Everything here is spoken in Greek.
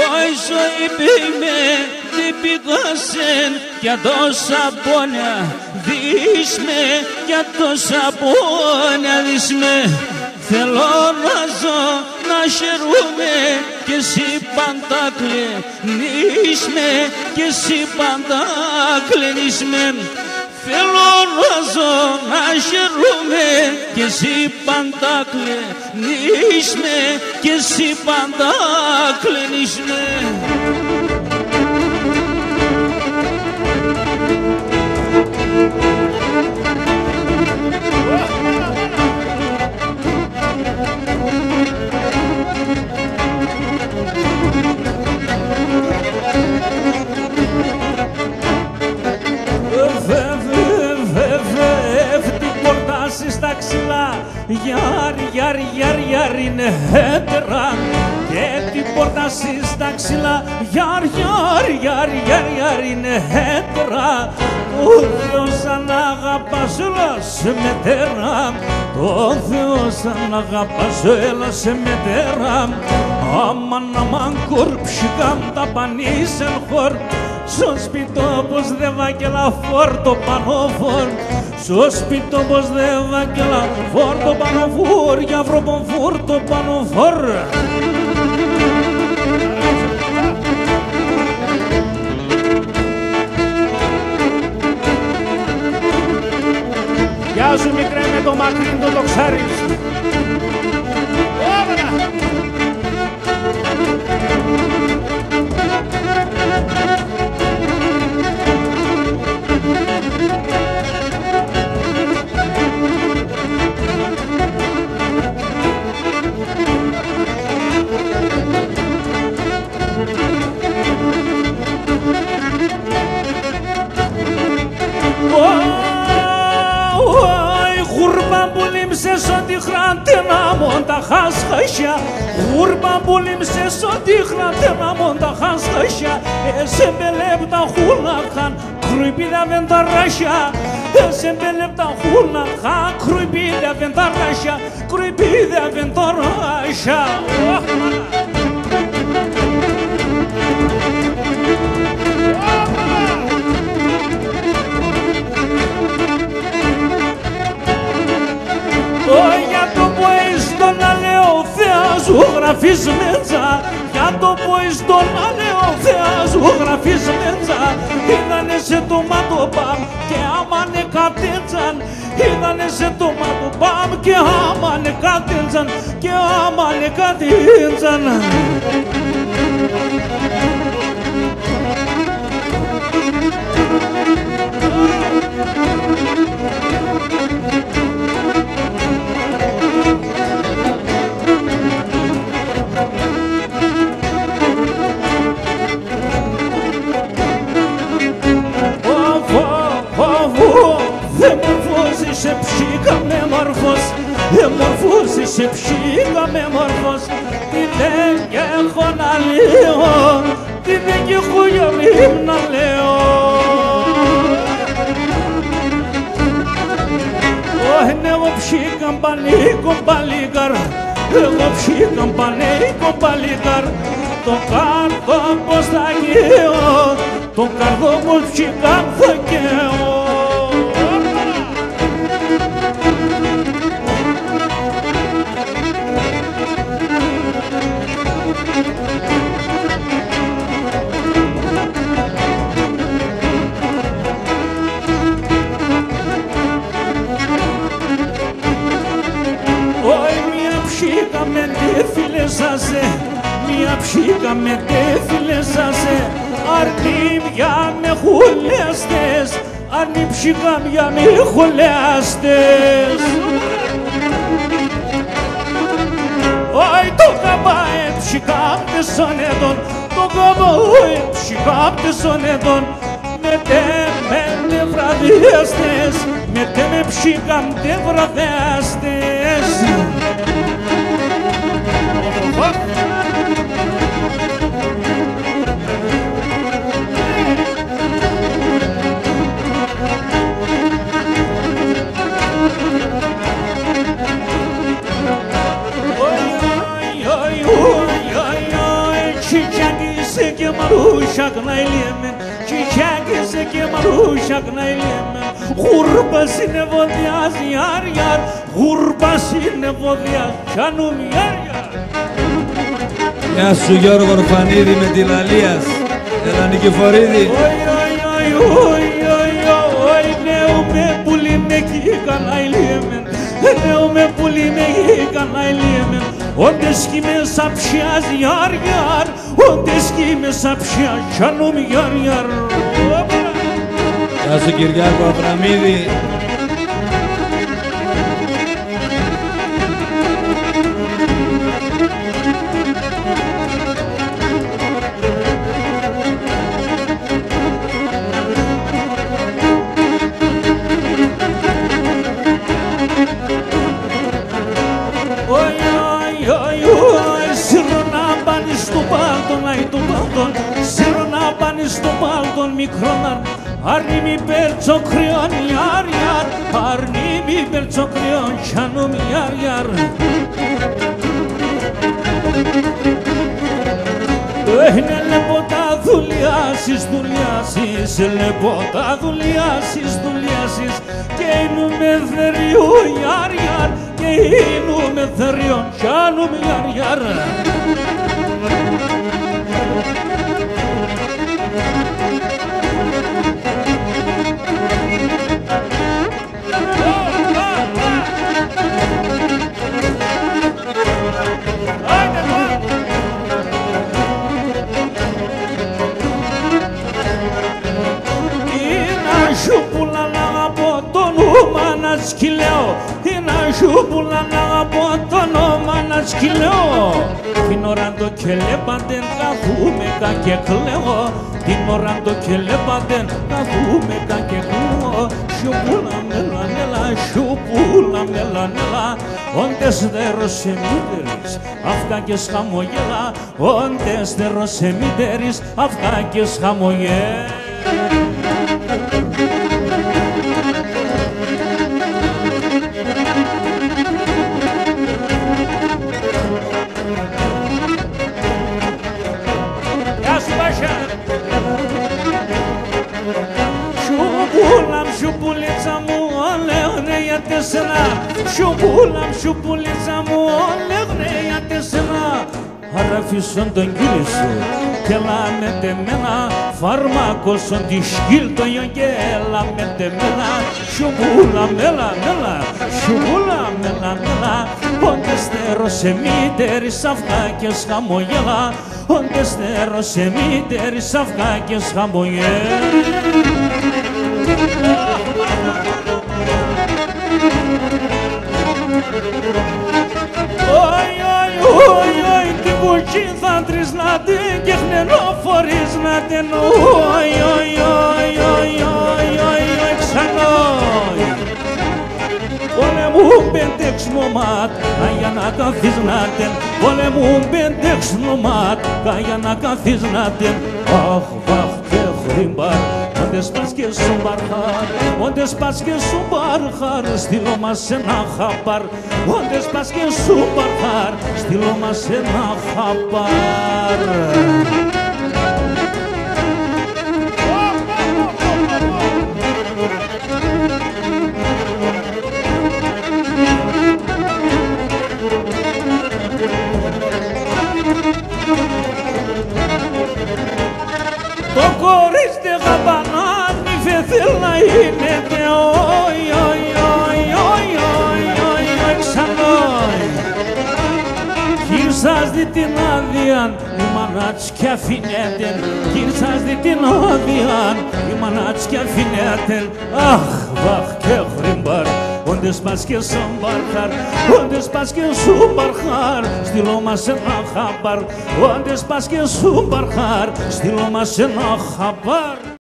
Oi ζωή πήγμε τι πήγασεν για τόσα πόνια δίσμε, για τόσα πόνια δίσμε. Θέλω να ζω να χαιρούμε και εσύ πάντα κλαινίσμε, και εσύ πάντα κλαινίσμε. Θέλω να ζω να χαιρούμε και εσύ πάντα κλαινίσμε, και εσύ πάντα κλαινίσμε. Στα ξυλά, γιάρ είναι έτερα, και την πόρτα στα ξυλά, γιάρ είναι έτερα. Το Θεό σαν αγαπάς έλα σε μετέρα, το Θεό σαν αγαπάς έλα σε μετέρα. Αμάν κορψικάμ τα πανίσεν χωρ, στο σπιτό πως δε βάγγελα φόρ το πανόφορ, στο σπιτό πως δε βάγγελα φόρ το πανόφορ, για βρωπον φόρ το πανόφορ. Γεια σου μικρέ με το μακρύν το ξάρι. Ό,τι χραντένα μόντα χασχασιά, γουρμπα μπουλίμσε ό,τι χραντένα μόντα χασχασιά, σε μπελέπτα χούλαχαν κρουιπίδα βενταράσια, σε μπελέπτα χούλαχαν κρουιπίδα βενταράσια, κρουιπίδα βενταράσια. Για το ποείς τον αλέο Θεά γραφείς μέτσα, για το ποείς τον αλέο Θεά γραφείς μέτσα. Είδανε σε το μάτο παμ και άμανε κατέντσαν, είδανε σε το μάτο παμ και άμανε κατέντσαν, και άμανε κατέντσαν. Σε ψήκα με μορφός, σε ψήκα με μορφός, τι δεν έχω να λέω, τι δεν έχω για μη να λέω. Εγώ ψήκα πανίκο παλίκαρ, εγώ ψήκα πανίκο παλίκαρ, το κάρδο πως θα γέω, το κάρδο πως ψήκα θα γέω. Μια ψήκα με τέφιλεσασε, αρνή για με χουλιάστες, αρνή ψήκα για με χουλιάστες. Αι το καμπάε ψήκα τεσσον ετών, το καμπάε ψήκα τεσσον ετών, με τε βραδιάστες, με τε με ψήκα τε βραδιάστες. Oi, oi, oi, oi, oi, oi, se que marushak nailemen Çiçek se que marushak nailemen Gurbasine vodiaz yar yar Gurbasine vodiaz canım yar yar. Γεια σου Γιώργο Ορφανίδη με τη Λαλίας. Έλα Νικηφορίδη. Νέο με πουλί με κήκαν αηλίεμεν Νέο με πουλί με κήκαν αηλίεμεν Όντες κι με σαψιάς γιάρ γιάρ Όντες κι με σαψιάς κανούμ γιάρ γιάρ. Γεια σου Κυριάκο Αβραμίδη. Στο πάλτον μικρόναν αρνί μη περτσοκριόν γιάρ γιάρ αρνί μη περτσοκριόν κανούμ γιάρ γιάρ. Είναι λεποτά δουλειάσεις, δουλειάσεις λεποτά δουλειάσεις, δουλειάσεις και είναι με θεριού γιάρ γιάρ και είναι με θεριόν κανούμ γιάρ γιάρ. Σκυλέω, είναι σούπουλα να από το όνομα να σκυλέω. Την ώρα το κελέπαντεν καθούμε και κλαίω. Την ώρα το κελέπαντεν καθούμε και κλαίω. Σούπουλα μέλα μέλα, σούπουλα μέλα μέλα. Όντες δέρωσε μήτερης, αυγά και σχαμογέλα. Όντες δέρωσε μήτερης, αυγά και σχαμογέλα. Σουπουλίτσα μου όλεγνε για τέσσερα Σουπουλίτσα μου όλεγνε για τέσσερα Αραφίσον τον κύριο σου και έλα με τεμένα Φαρμάκωσον τη σκύλτο και έλα με τεμένα Σουπούλα μέλα μέλα, σουπούλα μέλα μέλα Όντες θέρωσε μήτερης αυγά και σχαμογέλα Όντες θέρωσε μήτερης αυγά και σχαμογέλα. Την κουκκί θα τρισνάτε και χνενόφορισνάτε ξανόι. Όλε μου πεντεξνομάτ, για να καθίσνατε Όλε μου πεντεξνομάτ, για να καθίσνατε Αχ, βαχ και χρυμπάρ Όντες πας και σου μπαρχάρ, όντες πας και σου μπαρχάρ, στείλω μας ένα χαπάρ. Όντες πας και σου μπαρχάρ, στείλω μας ένα χαπάρ. Το κορίτσι τε γαμπανάν μη φεθέλ να είναι τε όι όι όι όι όι όι όι ξανόι. Κι σας δει την άδειαν η μανάτς κι αφήνετεν. Κι σας δει την άδειαν η μανάτς κι αφήνετεν. Αχ βαχ και χρυμπάρ όντες πας και σου μπαρχάρ. Όντες πας και σου μπαρχάρ στείλω μας ένα χαμπάρ. Όντες πας και σου μπαρχάρ στείλω μας ένα χαμπάρ.